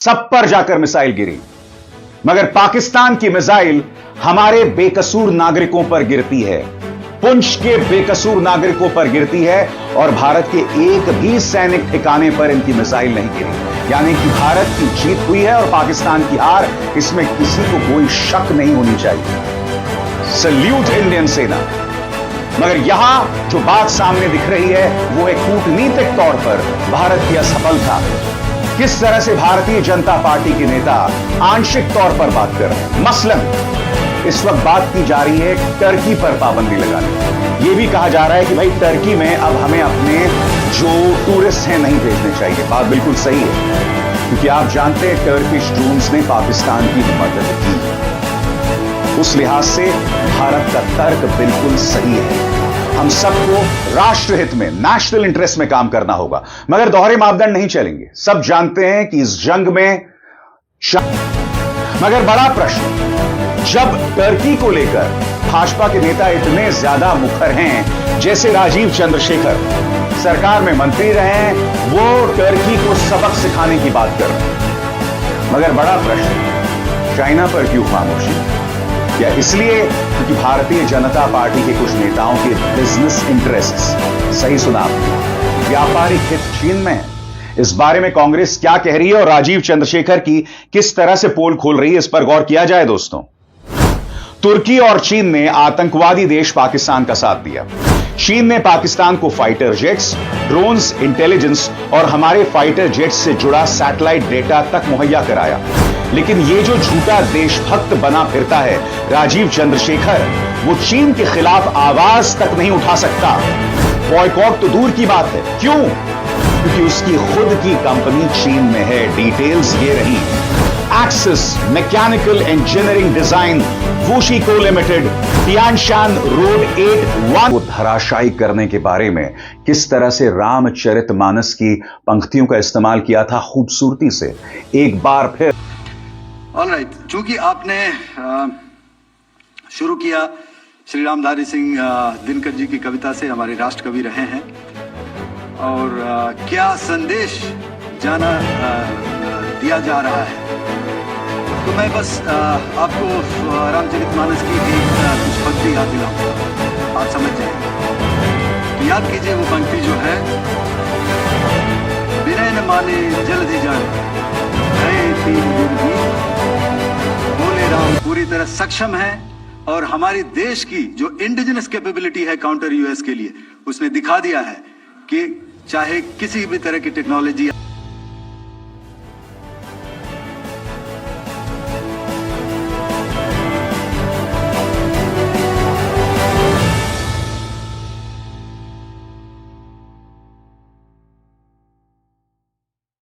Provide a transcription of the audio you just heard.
सब पर जाकर मिसाइल गिरी, मगर पाकिस्तान की मिसाइल हमारे बेकसूर नागरिकों पर गिरती है, पुंछ के बेकसूर नागरिकों पर गिरती है और भारत के एक भी सैनिक ठिकाने पर इनकी मिसाइल नहीं गिरी। यानी कि भारत की जीत हुई है और पाकिस्तान की हार, इसमें किसी को कोई शक नहीं होनी चाहिए। सल्यूट इंडियन सेना। मगर यहां जो बात सामने दिख रही है वो है कूटनीतिक तौर पर भारत की असफलता। किस तरह से भारतीय जनता पार्टी के नेता आंशिक तौर पर बात कर रहे हैं। मसलन इस वक्त बात की जा रही है टर्की पर पाबंदी लगाने। यह भी कहा जा रहा है कि भाई टर्की में अब हमें अपने जो टूरिस्ट हैं नहीं भेजने चाहिए। बात बिल्कुल सही है, क्योंकि आप जानते हैं टर्किश ड्रोन्स ने पाकिस्तान की मदद की। उस लिहाज से भारत का तर्क बिल्कुल सही है। हम सबको राष्ट्रहित में, नेशनल इंटरेस्ट में काम करना होगा, मगर दोहरे मापदंड नहीं चलेंगे। सब जानते हैं कि इस जंग में मगर बड़ा प्रश्न, जब टर्की को लेकर भाजपा के नेता इतने ज्यादा मुखर हैं, जैसे राजीव चंद्रशेखर सरकार में मंत्री रहे हैं, वो टर्की को सबक सिखाने की बात कर रहे हैं, मगर बड़ा प्रश्न, चाइना पर क्यों खामोशी? क्या इसलिए क्योंकि भारतीय जनता पार्टी के कुछ नेताओं के बिजनेस इंटरेस्ट्स, सही सुना आपने, व्यापारिक हित चीन में है? इस बारे में कांग्रेस क्या कह रही है और राजीव चंद्रशेखर की किस तरह से पोल खोल रही है, इस पर गौर किया जाए दोस्तों। तुर्की और चीन ने आतंकवादी देश पाकिस्तान का साथ दिया। चीन ने पाकिस्तान को फाइटर जेट्स, ड्रोन्स, इंटेलिजेंस और हमारे फाइटर जेट्स से जुड़ा सैटेलाइट डेटा तक मुहैया कराया। लेकिन ये जो झूठा देशभक्त बना फिरता है राजीव चंद्रशेखर, वो चीन के खिलाफ आवाज तक नहीं उठा सकता। बॉयकॉट तो दूर की बात है। क्यों? क्योंकि उसकी खुद की कंपनी चीन में है। डिटेल्स ये रही। एक्सिस मैकेनिकल इंजीनियरिंग डिजाइन वुशी को लिमिटेड, तियानशान रोड 81 को धराशायी करने के बारे में किस तरह से रामचरितमानस की पंक्तियों का इस्तेमाल किया था खूबसूरती से। एक बार फिर ऑलराइट, चूंकि आपने शुरू किया श्री रामधारी सिंह दिनकर जी की कविता से, हमारे राष्ट्र कवि रहे हैं, और क्या संदेश दिया जा रहा है, तो मैं बस आपको रामचरितमानस की एक कुछ पंक्ति याद दिलाऊंगा, आप समझ जाएंगे। तो याद कीजिए वो पंक्ति जो है, विनय न माने जल्दी जाने, बोले राम पूरी तरह सक्षम है, और हमारी देश की जो इंडिजिनस कैपेबिलिटी है काउंटर यूएस के लिए, उसने दिखा दिया है कि चाहे किसी भी तरह की टेक्नोलॉजी